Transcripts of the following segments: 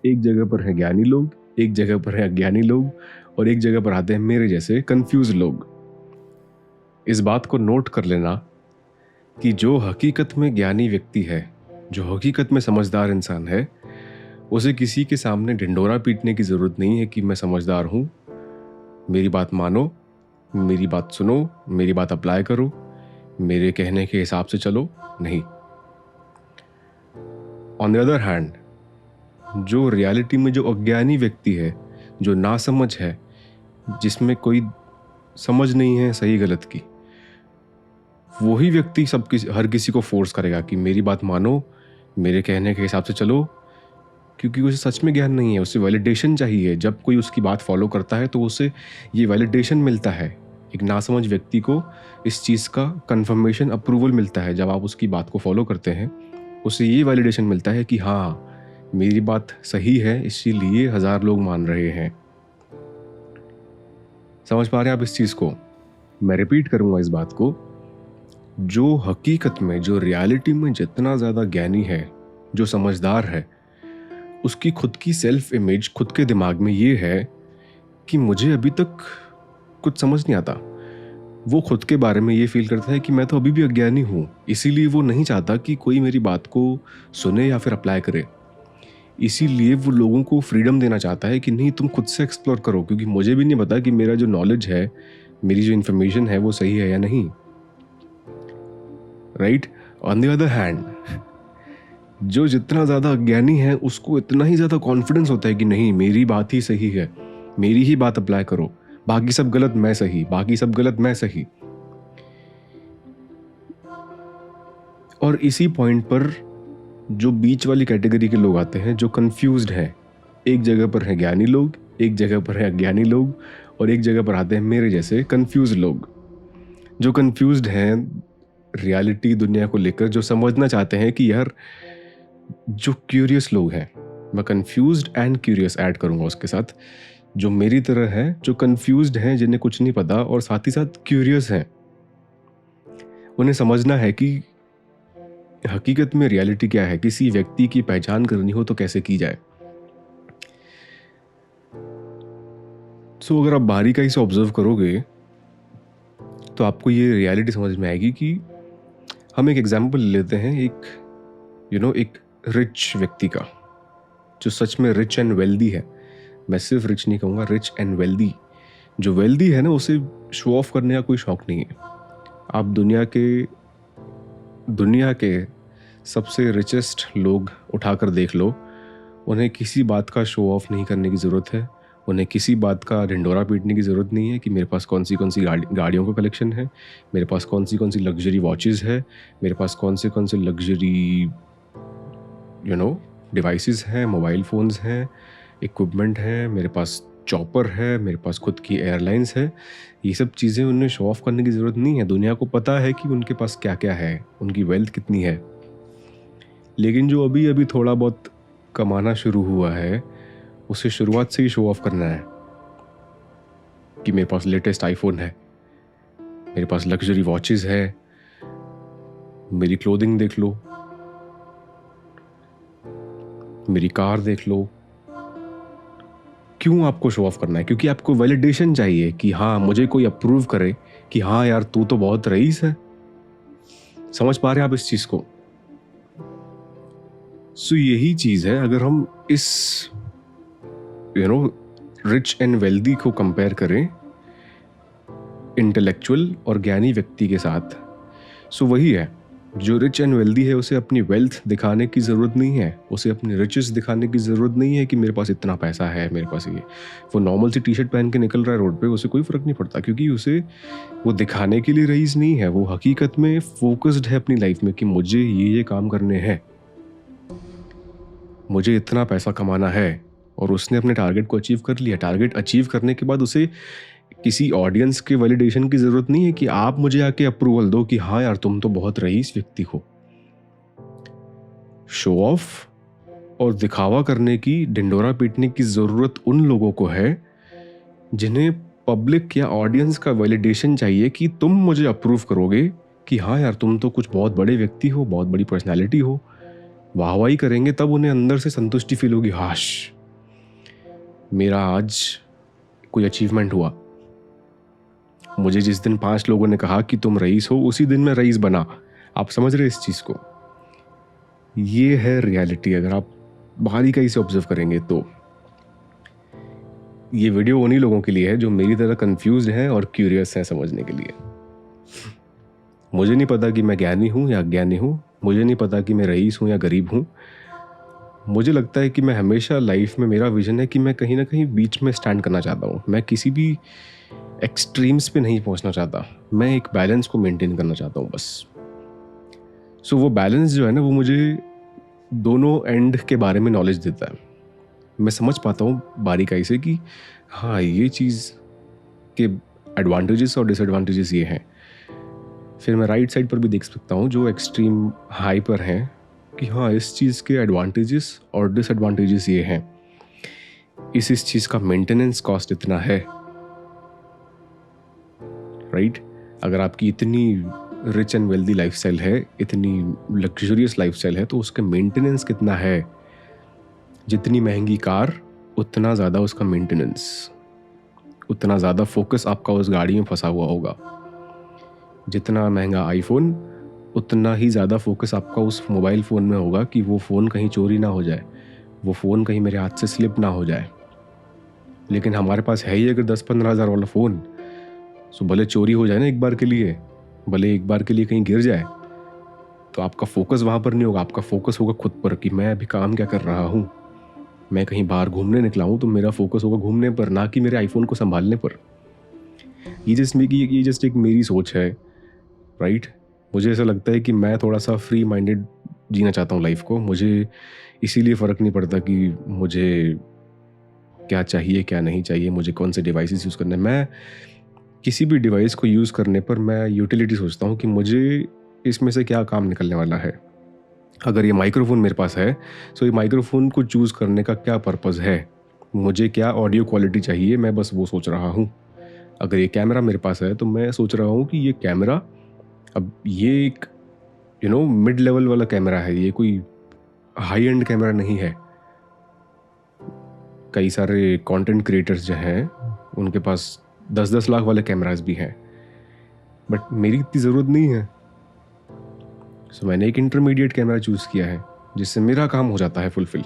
एक जगह पर है ज्ञानी लोग, एक जगह पर है अज्ञानी लोग, और एक जगह पर आते हैं मेरे जैसे कंफ्यूज लोग। इस बात को नोट कर लेना कि जो हकीकत में ज्ञानी व्यक्ति है, जो हकीकत में समझदार इंसान है, उसे किसी के सामने ढिंढोरा पीटने की ज़रूरत नहीं है कि मैं समझदार हूँ, मेरी बात मानो, मेरी बात सुनो, मेरी बात अप्लाई करो, मेरे कहने के हिसाब से चलो। नहीं। ऑन द अदर हैंड, जो रियलिटी में जो अज्ञानी व्यक्ति है, जो नासमझ है, जिसमें कोई समझ नहीं है सही गलत की, वही व्यक्ति हर किसी को फोर्स करेगा कि मेरी बात मानो, मेरे कहने के हिसाब से चलो, क्योंकि उसे सच में ज्ञान नहीं है, उसे वैलिडेशन चाहिए। जब कोई उसकी बात फॉलो करता है तो उसे ये वैलिडेशन मिलता है। एक नासमझ व्यक्ति को इस चीज़ का कंफर्मेशन, अप्रूवल मिलता है। जब आप उसकी बात को फॉलो करते हैं, उसे ये वैलिडेशन मिलता है कि हाँ, मेरी बात सही है, इसीलिए 1000 लोग मान रहे हैं। समझ पा रहे हैं आप इस चीज़ को? मैं रिपीट करूंगा इस बात को। जो हकीकत में, जो रियलिटी में जितना ज़्यादा ज्ञानी है, जो समझदार है, उसकी खुद की सेल्फ इमेज खुद के दिमाग में ये है कि मुझे अभी तक कुछ समझ नहीं आता। वो खुद के बारे में ये फील करता है कि मैं तो अभी भी अज्ञानी हूँ, इसीलिए वो नहीं चाहता कि कोई मेरी बात को सुने या फिर अप्लाई करे। इसीलिए वो लोगों को फ्रीडम देना चाहता है कि नहीं, तुम खुद से एक्सप्लोर करो, क्योंकि मुझे भी नहीं पता कि मेरा जो नॉलेज है, मेरी जो इन्फॉर्मेशन है, वो सही है या नहीं। Right? On the other hand, जो जितना ज़्यादा अज्ञानी है, उसको इतना ही ज़्यादा कॉन्फिडेंस होता है कि नहीं, मेरी बात ही सही है, मेरी ही बात अप्लाई करो, बाकी सब गलत मैं सही, बाकी सब गलत मैं सही। और इसी पॉइंट पर जो बीच वाली कैटेगरी के लोग आते हैं, जो कंफ्यूज्ड हैं। एक जगह पर है ज्ञानी लोग, एक जगह पर है अज्ञानी लोग, और एक जगह पर आते हैं मेरे जैसे कंफ्यूज लोग। जो कंफ्यूज्ड हैं रियलिटी, दुनिया को लेकर, जो समझना चाहते हैं कि यार, जो क्यूरियस लोग हैं, मैं कंफ्यूज्ड एंड क्यूरियस ऐड करूंगा उसके साथ, जो मेरी तरह है, जो कंफ्यूज्ड हैं, जिन्हें कुछ नहीं पता और साथ ही साथ क्यूरियस हैं। उन्हें समझना है कि हकीकत में रियलिटी क्या है, किसी व्यक्ति की पहचान करनी हो तो कैसे की जाए। अगर आप बारीकाई से ऑब्जर्व करोगे तो आपको ये रियलिटी समझ में आएगी कि हम एक एग्जाम्पल लेते हैं, एक रिच व्यक्ति का, जो सच में रिच एंड वेल्दी है। मैं सिर्फ रिच नहीं कहूँगा, रिच एंड वेल्दी। जो वेल्दी है ना, उसे शो ऑफ करने का कोई शौक नहीं है। आप दुनिया के सबसे रिचेस्ट लोग उठाकर देख लो, उन्हें किसी बात का शो ऑफ नहीं करने की ज़रूरत है, उन्हें किसी बात का ढिंढोरा पीटने की ज़रूरत नहीं है कि मेरे पास कौन सी गाड़ियों का कलेक्शन है, मेरे पास कौन सी लग्जरी वॉचेस है, मेरे पास कौन से लग्जरी डिवाइसेस हैं, मोबाइल फ़ोन्स हैं, इक्विपमेंट है, मेरे पास चॉपर है, मेरे पास खुद की एयरलाइंस है। ये सब चीज़ें उन्हें शो ऑफ करने की ज़रूरत नहीं है। दुनिया को पता है कि उनके पास क्या क्या है, उनकी वेल्थ कितनी है। लेकिन जो अभी अभी थोड़ा बहुत कमाना शुरू हुआ है, उसे शुरुआत से ही शो ऑफ करना है कि मेरे पास लेटेस्ट आईफोन है, मेरे पास लग्जरी वॉचेस है, मेरी क्लोथिंग देख लो, मेरी कार देख लो। क्यों आपको शो ऑफ करना है? क्योंकि आपको वैलिडेशन चाहिए कि हाँ, मुझे कोई अप्रूव करे कि हाँ यार, तू तो बहुत रईस है। समझ पा रहे हैं आप इस चीज को? यही चीज है। अगर हम इस रिच एंड वेल्दी को कंपेयर करें इंटेलेक्चुअल और ज्ञानी व्यक्ति के साथ, वही है। जो रिच एंड वेल्दी है, उसे अपनी वेल्थ दिखाने की ज़रूरत नहीं है, उसे अपनी रिचेस दिखाने की ज़रूरत नहीं है कि मेरे पास इतना पैसा है, मेरे पास ये। वो नॉर्मल सी टी शर्ट पहन के निकल रहा है रोड पे, उसे कोई फ़र्क नहीं पड़ता, क्योंकि उसे वो दिखाने के लिए रईस नहीं है। वो हकीकत में फोकस्ड है अपनी लाइफ में कि मुझे ये काम करने हैं, मुझे इतना पैसा कमाना है, और उसने अपने टारगेट को अचीव कर लिया। टारगेट अचीव करने के बाद उसे किसी ऑडियंस के वैलिडेशन की ज़रूरत नहीं है कि आप मुझे आके अप्रूवल दो कि हाँ यार, तुम तो बहुत रईस व्यक्ति हो। शो ऑफ और दिखावा करने की, ढिंढोरा पीटने की ज़रूरत उन लोगों को है जिन्हें पब्लिक या ऑडियंस का वैलिडेशन चाहिए कि तुम मुझे अप्रूव करोगे कि हाँ यार, तुम तो कुछ बहुत बड़े व्यक्ति हो, बहुत बड़ी पर्सनैलिटी हो, वाहवाही करेंगे तब उन्हें अंदर से संतुष्टि फील होगी, हाश मेरा आज कोई अचीवमेंट हुआ। मुझे जिस दिन 5 लोगों ने कहा कि तुम रईस हो, उसी दिन मैं रईस बना। आप समझ रहे इस चीज को? ये है रियलिटी। अगर आप बारीकी से ऑब्जर्व करेंगे तो ये वीडियो उन्हीं लोगों के लिए है जो मेरी तरह कंफ्यूज्ड हैं और क्यूरियस हैं समझने के लिए। मुझे नहीं पता कि मैं ज्ञानी हूं या अज्ञानी हूं, मुझे नहीं पता कि मैं रईस हूं या गरीब हूं। मुझे लगता है कि मैं हमेशा लाइफ में, मेरा विजन है कि मैं कहीं ना कहीं बीच में स्टैंड करना चाहता हूँ। मैं किसी भी एक्सट्रीम्स पे नहीं पहुंचना चाहता, मैं एक बैलेंस को मेंटेन करना चाहता हूँ बस। सो वो बैलेंस जो है ना, वो मुझे दोनों एंड के बारे में नॉलेज देता है। मैं समझ पाता हूँ बारीकी से कि हाँ, ये चीज़ के एडवांटेजेस और डिसएडवांटेजेस ये हैं। फिर मैं राइट साइड पर भी देख सकता हूँ जो एक्सट्रीम हाई पर हैं कि हाँ, इस चीज़ के एडवांटेजेस और डिसएडवांटेजेस ये हैं, इस चीज़ का मेंटेनेंस कॉस्ट इतना है, राइट? अगर आपकी इतनी रिच एंड वेल्दी लाइफस्टाइल है, इतनी लग्जरियस लाइफस्टाइल है, तो उसका मेंटेनेंस कितना है? जितनी महंगी कार उतना ज़्यादा उसका मेंटेनेंस, उतना ज़्यादा फोकस आपका उस गाड़ी में फंसा हुआ होगा। जितना महंगा आईफोन, उतना ही ज़्यादा फोकस आपका उस मोबाइल फ़ोन में होगा कि वो फ़ोन कहीं चोरी ना हो जाए, वो फ़ोन कहीं मेरे हाथ से स्लिप ना हो जाए। लेकिन हमारे पास है ही अगर 10-15 हज़ार वाला फ़ोन, सो भले चोरी हो जाए ना एक बार के लिए, भले एक बार के लिए कहीं गिर जाए, तो आपका फोकस वहाँ पर नहीं होगा। आपका फोकस होगा खुद पर कि मैं अभी काम क्या कर रहा हूँ। मैं कहीं बाहर घूमने निकला हूँ तो मेरा फोकस होगा घूमने पर, ना कि मेरे आईफोन को संभालने पर। ये जस्ट एक मेरी सोच है, राइट? मुझे ऐसा लगता है कि मैं थोड़ा सा फ्री माइंडेड जीना चाहता हूँ लाइफ को। मुझे इसीलिए फ़र्क नहीं पड़ता कि मुझे क्या चाहिए क्या नहीं चाहिए, मुझे कौन से डिवाइसेस यूज़ करने हैं। मैं किसी भी डिवाइस को यूज़ करने पर मैं यूटिलिटी सोचता हूँ कि मुझे इसमें से क्या काम निकलने वाला है। अगर ये माइक्रोफोन मेरे पास है, सो ये माइक्रोफोन को चूज़ करने का क्या पर्पज़ है, मुझे क्या ऑडियो क्वालिटी चाहिए, मैं बस वो सोच रहा हूँ। अगर ये कैमरा मेरे पास है तो मैं सोच रहा हूँ कि ये कैमरा, अब ये एक मिड लेवल वाला कैमरा है, ये कोई हाई एंड कैमरा नहीं है। कई सारे कंटेंट क्रिएटर्स जो हैं उनके पास 10-10 लाख वाले कैमरास भी हैं, बट मेरी इतनी ज़रूरत नहीं है। सो मैंने एक इंटरमीडिएट कैमरा चूज़ किया है जिससे मेरा काम हो जाता है फुलफिल।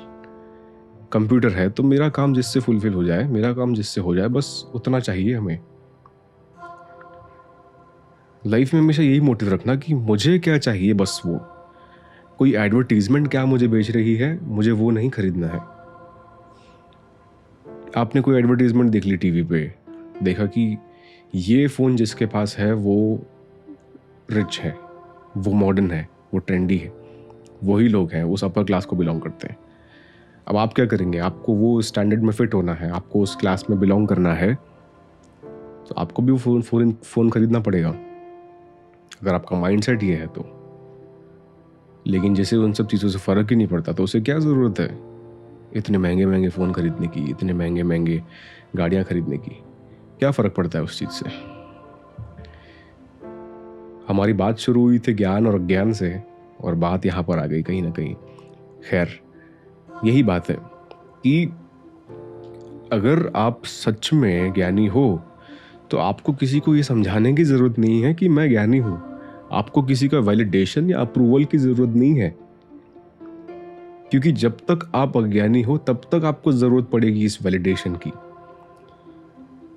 कंप्यूटर है तो मेरा काम जिससे फुलफिल हो जाए, मेरा काम जिससे हो जाए, बस उतना चाहिए हमें। लाइफ में हमेशा यही मोटिव रखना कि मुझे क्या चाहिए, बस वो। कोई एडवर्टीजमेंट क्या मुझे बेच रही है, मुझे वो नहीं खरीदना है। आपने कोई एडवर्टीजमेंट देख ली टीवी पे, देखा कि ये फ़ोन जिसके पास है वो रिच है, वो मॉडर्न है, वो ट्रेंडी है, वही लोग हैं, उस अपर क्लास को बिलोंग करते हैं। अब आप क्या करेंगे? आपको वो स्टैंडर्ड में फिट होना है, आपको उस क्लास में बिलोंग करना है, तो आपको भी वो फ़ोन खरीदना पड़ेगा, अगर आपका माइंडसेट ये है तो। लेकिन जैसे उन सब चीज़ों से फ़र्क ही नहीं पड़ता, तो उसे क्या ज़रूरत है इतने महंगे महंगे फ़ोन खरीदने की, इतने महंगे महंगे गाड़ियाँ खरीदने की? क्या फ़र्क पड़ता है उस चीज़ से? हमारी बात शुरू हुई थी ज्ञान और अज्ञान से, और बात यहाँ पर आ गई कहीं ना कहीं। खैर, यही बात है कि अगर आप सच में ज्ञानी हो तो आपको किसी को ये समझाने की ज़रूरत नहीं है कि मैं ज्ञानी हूँ। आपको किसी का वैलिडेशन या अप्रूवल की ज़रूरत नहीं है, क्योंकि जब तक आप अज्ञानी हो तब तक आपको ज़रूरत पड़ेगी इस वैलिडेशन की।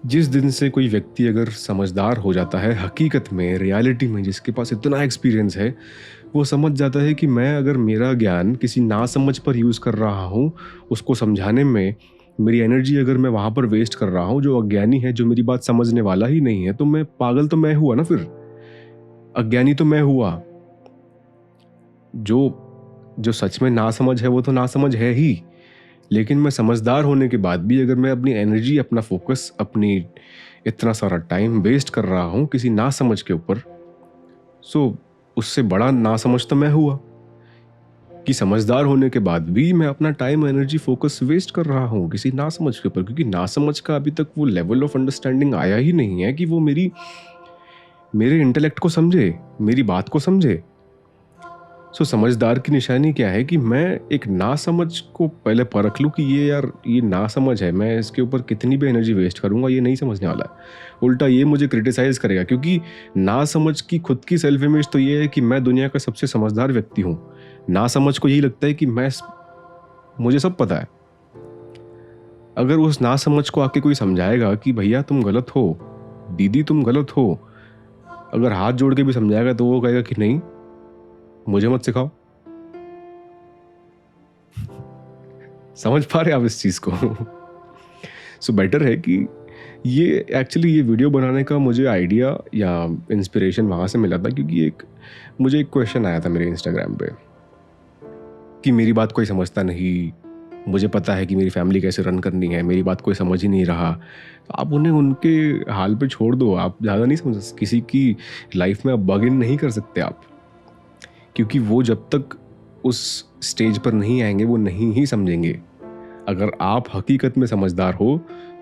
जिस दिन से कोई व्यक्ति अगर समझदार हो जाता है, हकीकत में, रियलिटी में, जिसके पास इतना एक्सपीरियंस है, वो समझ जाता है कि मैं अगर मेरा ज्ञान किसी नासमझ पर यूज़ कर रहा हूँ, उसको समझाने में मेरी एनर्जी अगर मैं वहाँ पर वेस्ट कर रहा हूँ, जो अज्ञानी है, जो मेरी बात समझने वाला ही नहीं है, तो मैं पागल तो मैं हुआ ना, फिर अज्ञानी तो मैं हुआ। जो सच में नासमझ है वो तो नासमझ है ही, लेकिन मैं समझदार होने के बाद भी अगर मैं अपनी एनर्जी, अपना फोकस, अपनी इतना सारा टाइम वेस्ट कर रहा हूँ किसी नासमझ के ऊपर, सो उससे बड़ा नासमझ तो मैं हुआ कि समझदार होने के बाद भी मैं अपना टाइम, एनर्जी, फोकस वेस्ट कर रहा हूँ किसी नासमझ के ऊपर, क्योंकि नासमझ का अभी तक वो लेवल ऑफ अंडरस्टैंडिंग आया ही नहीं है कि वो मेरे इंटेलेक्ट को समझे, मेरी बात को समझे। सो समझदार की निशानी क्या है कि मैं एक ना समझ को पहले परख लूँ कि ये यार ये ना समझ है, मैं इसके ऊपर कितनी भी एनर्जी वेस्ट करूँगा ये नहीं समझने वाला है। उल्टा ये मुझे क्रिटिसाइज़ करेगा, क्योंकि ना समझ की खुद की सेल्फ इमेज तो ये है कि मैं दुनिया का सबसे समझदार व्यक्ति हूँ। ना समझ को यही लगता है कि मुझे सब पता है। अगर उस ना समझ को आके कोई समझाएगा कि भैया तुम गलत हो, दीदी तुम गलत हो, अगर हाथ जोड़ के भी समझाएगा तो वो कहेगा कि नहीं मुझे मत सिखाओ। समझ पा रहे आप इस चीज को? सो बेटर है कि ये वीडियो बनाने का मुझे आइडिया या इंस्पिरेशन वहां से मिला था, क्योंकि मुझे एक क्वेश्चन आया था मेरे इंस्टाग्राम पे कि मेरी बात कोई समझता नहीं, मुझे पता है कि मेरी फैमिली कैसे रन करनी है, मेरी बात कोई समझ ही नहीं रहा। तो आप उन्हें उनके हाल पे छोड़ दो, आप ज़्यादा नहीं समझ, किसी की लाइफ में आप बग इन नहीं कर सकते आप, क्योंकि वो जब तक उस स्टेज पर नहीं आएंगे वो नहीं ही समझेंगे। अगर आप हकीकत में समझदार हो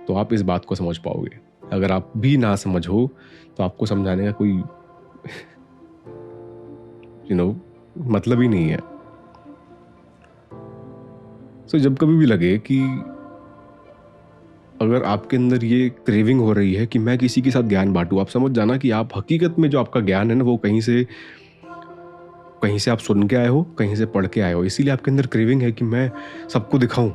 तो आप इस बात को समझ पाओगे। अगर आप भी ना समझ हो तो आपको समझाने का कोई मतलब ही नहीं है। सो जब कभी भी लगे कि अगर आपके अंदर ये क्रेविंग हो रही है कि मैं किसी के साथ ज्ञान बांटूं, आप समझ जाना कि आप हकीकत में जो आपका ज्ञान है ना वो कहीं से आप सुन के आए हो, कहीं से पढ़ के आए हो। इसीलिए आपके अंदर क्रेविंग है कि मैं सबको दिखाऊं,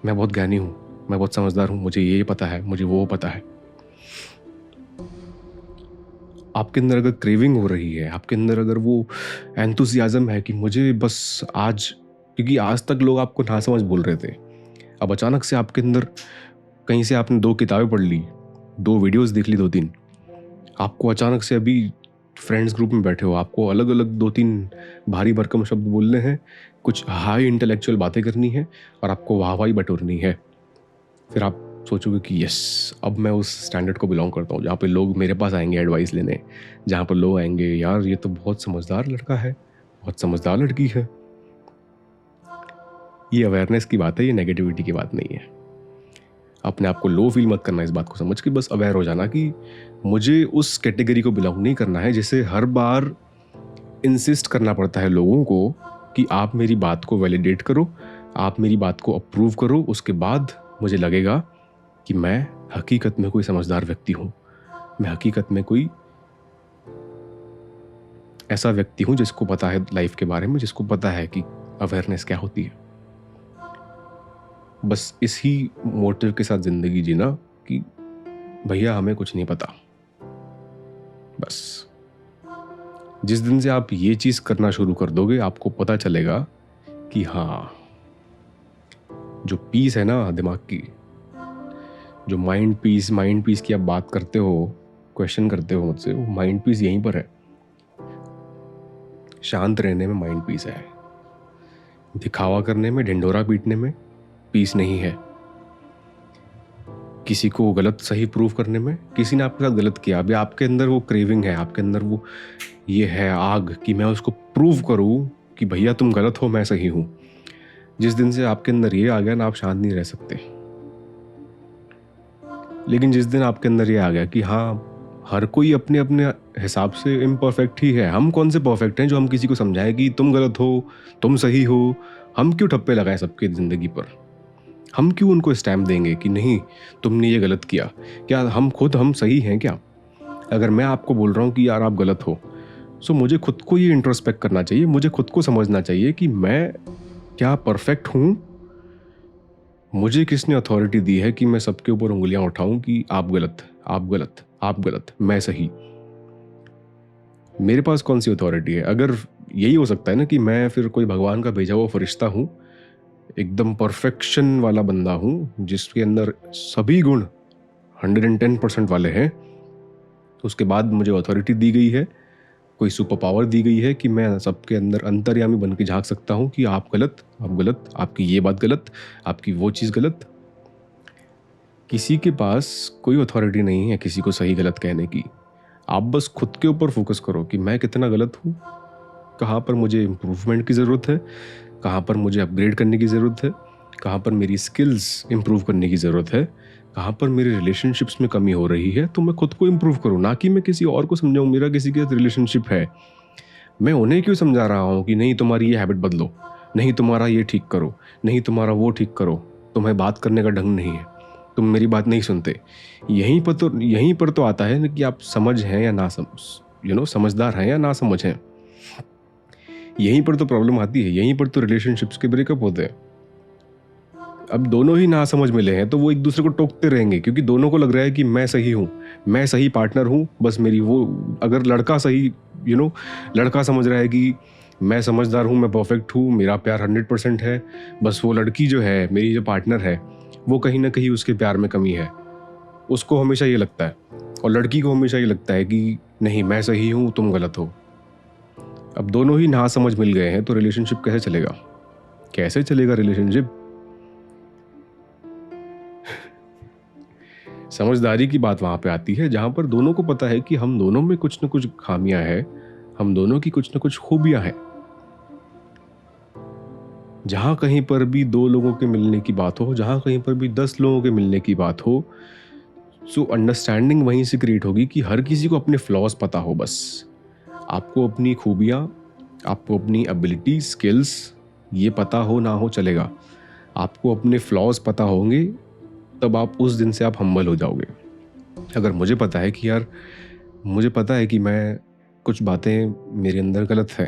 मैं बहुत ज्ञानी हूं, मैं बहुत समझदार हूं, मुझे ये पता है, मुझे वो पता है। आपके अंदर अगर क्रेविंग हो रही है, आपके अंदर अगर वो एंथुसियाज्म है कि मुझे बस आज, क्योंकि आज तक लोग आपको ना समझ बोल रहे थे, अब अचानक से आपके अंदर कहीं से आपने 2 किताबें पढ़ ली, 2 वीडियोस देख ली, 2-3, आपको अचानक से अभी फ्रेंड्स ग्रुप में बैठे हो, आपको अलग अलग 2-3 भारी भरकम शब्द बोलने हैं, कुछ हाई इंटेलेक्चुअल बातें करनी है और आपको वाहवाही बटोरनी है। फिर आप सोचोगे कि यस, अब मैं उस स्टैंडर्ड को बिलोंग करता हूँ जहाँ पे लोग मेरे पास आएंगे एडवाइस लेने, जहाँ पर लोग आएंगे यार ये तो बहुत समझदार लड़का है, बहुत समझदार लड़की है। ये अवेयरनेस की बात है, ये नेगेटिविटी की बात नहीं है। अपने आप को लो फील मत करना, इस बात को समझ के बस अवेयर हो जाना कि मुझे उस कैटेगरी को बिलोंग नहीं करना है जिसे हर बार इंसिस्ट करना पड़ता है लोगों को कि आप मेरी बात को वैलिडेट करो, आप मेरी बात को अप्रूव करो, उसके बाद मुझे लगेगा कि मैं हकीकत में कोई समझदार व्यक्ति हूं, मैं हकीकत में कोई ऐसा व्यक्ति हूं जिसको पता है लाइफ के बारे में, जिसको पता है कि अवेयरनेस क्या होती है। बस इसी मोटिव के साथ जिंदगी जीना कि भैया हमें कुछ नहीं पता। बस जिस दिन से आप ये चीज करना शुरू कर दोगे आपको पता चलेगा कि हाँ, जो पीस है ना दिमाग की, जो माइंड पीस की आप बात करते हो, क्वेश्चन करते हो मुझसे, वो माइंड पीस यहीं पर है। शांत रहने में माइंड पीस है, दिखावा करने में, ढिंढोरा पीटने में पीस नहीं है। किसी को गलत सही प्रूव करने में, किसी ने आपके साथ गलत किया, अभी आपके अंदर वो क्रेविंग है, आपके अंदर वो ये है आग कि मैं उसको प्रूव करूं कि भैया तुम गलत हो, मैं सही हूं। जिस दिन से आपके अंदर ये आ गया ना, आप शांत नहीं रह सकते। लेकिन जिस दिन आपके अंदर ये आ गया कि हाँ, हर कोई अपने अपने हिसाब से इम्परफेक्ट ही है, हम कौन से परफेक्ट हैं जो हम किसी को समझाएं कि तुम गलत हो, तुम सही हो। हम क्यों ठप्पे लगाएं सबकी जिंदगी पर? हम क्यों उनको स्टैम्प देंगे कि नहीं तुमने ये गलत किया? क्या हम सही हैं क्या? अगर मैं आपको बोल रहा हूँ कि यार आप गलत हो, सो मुझे खुद को ये इंट्रोस्पेक्ट करना चाहिए, मुझे खुद को समझना चाहिए कि मैं क्या परफेक्ट हूँ? मुझे किसने अथॉरिटी दी है कि मैं सबके ऊपर उंगलियां उठाऊं कि आप गलत, आप गलत, आप गलत, मैं सही? मेरे पास कौन सी अथॉरिटी है? अगर यही हो सकता है ना कि मैं फिर कोई भगवान का भेजा हुआ फरिश्ता हूँ, एकदम परफेक्शन वाला बंदा हूँ जिसके अंदर सभी गुण 110% वाले हैं, तो उसके बाद मुझे अथॉरिटी दी गई है, कोई सुपर पावर दी गई है कि मैं सबके अंदर अंतर्यामी बन के झांक सकता हूँ कि आप गलत, आप गलत, आपकी ये बात गलत, आपकी वो चीज़ गलत। किसी के पास कोई अथॉरिटी नहीं है किसी को सही गलत कहने की। आप बस खुद के ऊपर फोकस करो कि मैं कितना गलत हूँ, कहाँ पर मुझे इम्प्रूवमेंट की ज़रूरत है, कहाँ पर मुझे अपग्रेड करने की ज़रूरत है, कहाँ पर मेरी स्किल्स इम्प्रूव करने की ज़रूरत है, कहाँ पर मेरे रिलेशनशिप्स में कमी हो रही है, तो मैं खुद को इम्प्रूव करूँ, ना कि मैं किसी और को समझाऊँ मेरा किसी के साथ रिलेशनशिप है। मैं उन्हें क्यों समझा रहा हूँ कि नहीं तुम्हारी ये हैबिट बदलो, नहीं तुम्हारा ये ठीक करो, नहीं तुम्हारा वो ठीक करो, तुम्हें बात करने का ढंग नहीं है, तुम मेरी बात नहीं सुनते। यहीं पर तो आता है ना कि आप समझ हैं या ना समझ, समझदार हैं या ना समझ हैं। यहीं पर तो प्रॉब्लम आती है, यहीं पर तो रिलेशनशिप्स के ब्रेकअप होते हैं। अब दोनों ही ना समझ मिले हैं तो वो एक दूसरे को टोकते रहेंगे, क्योंकि दोनों को लग रहा है कि मैं सही हूँ, मैं सही पार्टनर हूँ, बस मेरी वो, अगर लड़का सही लड़का समझ रहा है कि मैं समझदार हूँ, मैं परफेक्ट हूँ, मेरा प्यार 100% है, बस वो लड़की जो है, मेरी जो पार्टनर है, वो कहीं ना कहीं उसके प्यार में कमी है, उसको हमेशा ये लगता है। और लड़की को हमेशा ये लगता है कि नहीं मैं सही हूँ, तुम गलत हो। अब दोनों ही ना समझ मिल गए हैं तो रिलेशनशिप कैसे चलेगा? कैसे चलेगा रिलेशनशिप? समझदारी की बात वहां पे आती है जहां पर दोनों को पता है कि हम दोनों में कुछ न कुछ खामियां हैं, हम दोनों की कुछ न कुछ खूबियां हैं। जहां कहीं पर भी 2 लोगों के मिलने की बात हो, जहां कहीं पर भी 10 लोगों के मिलने की बात हो, सो अंडरस्टैंडिंग वहीं से क्रिएट होगी कि हर किसी को अपने फ्लॉज पता हो। बस आपको अपनी खूबियां, आपको अपनी एबिलिटी, स्किल्स ये पता हो ना हो चलेगा, आपको अपने फ्लॉज पता होंगे, तब आप उस दिन से आप हम्बल हो जाओगे। अगर मुझे पता है कि यार, मुझे पता है कि मैं कुछ बातें मेरे अंदर गलत है,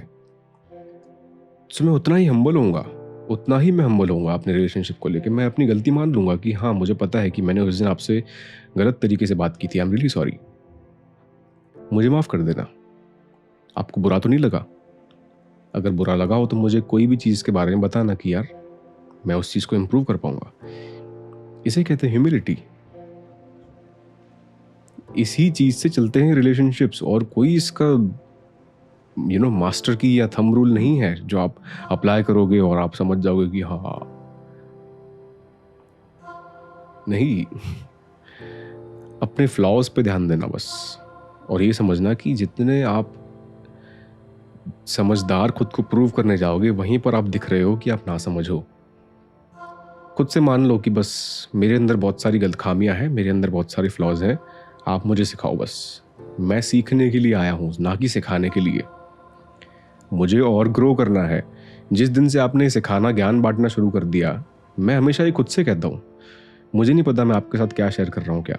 तो मैं उतना ही हम्बल होऊंगा, उतना ही मैं हम्बल होऊंगा अपने रिलेशनशिप को लेकर। मैं अपनी गलती मान लूंगा कि हाँ, मुझे पता है कि मैंने उस दिन आपसे गलत तरीके से बात की थी, आई एम रियली सॉरी, मुझे माफ़ कर देना। आपको बुरा तो नहीं लगा? अगर बुरा लगा हो तो मुझे कोई भी चीज़ के बारे में बताना कि यार मैं उस चीज़ को इम्प्रूव कर पाऊंगा। इसे कहते हैं ह्यूमिलिटी। इसी चीज़ से चलते हैं रिलेशनशिप्स, और कोई इसका मास्टर की या थंब रूल नहीं है जो आप अप्लाई करोगे और आप समझ जाओगे कि हाँ, नहीं। अपने फ्लॉज पे ध्यान देना बस, और ये समझना कि जितने आप समझदार खुद को प्रूव करने जाओगे, वहीं पर आप दिख रहे हो कि आप ना समझ हो। खुद से मान लो कि बस मेरे अंदर बहुत सारी गलत खामियां हैं, मेरे अंदर बहुत सारे फ्लॉज हैं, आप मुझे सिखाओ। बस मैं सीखने के लिए आया हूँ, ना कि सिखाने के लिए। मुझे और ग्रो करना है। जिस दिन से आपने सिखाना, ज्ञान बांटना शुरू कर दिया, मैं हमेशा ये खुद से कहता हूँ, मुझे नहीं पता मैं आपके साथ क्या शेयर कर रहा हूँ क्या,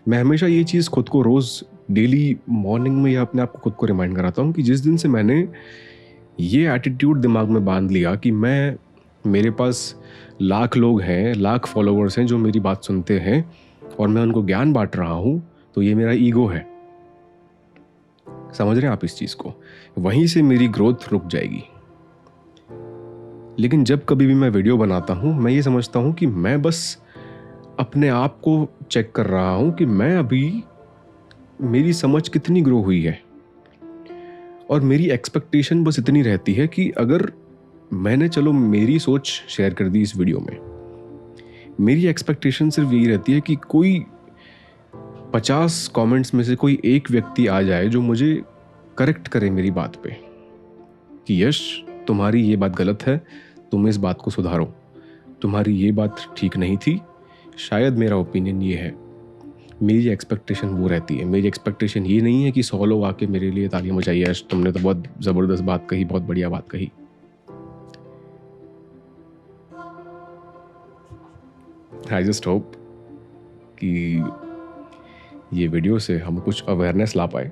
मैं हमेशा ये चीज़ खुद को रोज़ डेली मॉर्निंग में या अपने आप को खुद को रिमाइंड कराता हूँ कि जिस दिन से मैंने ये एटीट्यूड दिमाग में बांध लिया कि मेरे पास लाख लोग हैं, लाख फॉलोवर्स हैं जो मेरी बात सुनते हैं और मैं उनको ज्ञान बांट रहा हूँ, तो ये मेरा ईगो है। समझ रहे हैं आप इस चीज़ को? वहीं से मेरी ग्रोथ रुक जाएगी। लेकिन जब कभी भी मैं वीडियो बनाता हूँ, मैं ये समझता हूँ कि मैं बस अपने आप को चेक कर रहा हूँ कि मैं अभी, मेरी समझ कितनी ग्रो हुई है, और मेरी एक्सपेक्टेशन बस इतनी रहती है कि अगर मैंने, चलो मेरी सोच शेयर कर दी इस वीडियो में, मेरी एक्सपेक्टेशन सिर्फ यही रहती है कि कोई 50 कमेंट्स में से कोई एक व्यक्ति आ जाए जो मुझे करेक्ट करे मेरी बात पे कि यश, तुम्हारी ये बात गलत है, तुम इस बात को सुधारो, तुम्हारी ये बात ठीक नहीं थी, शायद मेरा ओपिनियन ये है। मेरी एक्सपेक्टेशन वो रहती है। मेरी एक्सपेक्टेशन ये नहीं है कि 100 लोग आके मेरे लिए तालियां बजाइए, यश तुमने तो बहुत ज़बरदस्त बात कही, बहुत बढ़िया बात कही। आई जस्ट होप कि ये वीडियो से हम कुछ अवेयरनेस ला पाए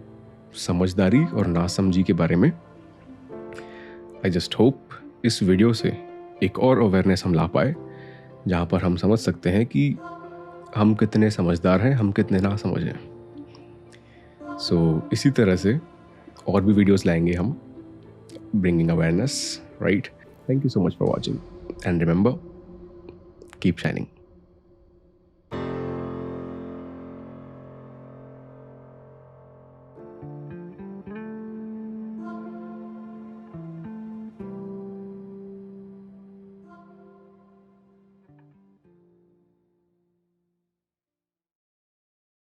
समझदारी और नासमझी के बारे में। आई जस्ट होप इस वीडियो से एक और अवेयरनेस हम ला पाए जहाँ पर हम समझ सकते हैं कि हम कितने समझदार हैं, हम कितने ना समझ हैं। सो इसी तरह से और भी वीडियोस लाएंगे हम, bringing awareness, right? Thank you so much for watching and remember, keep shining.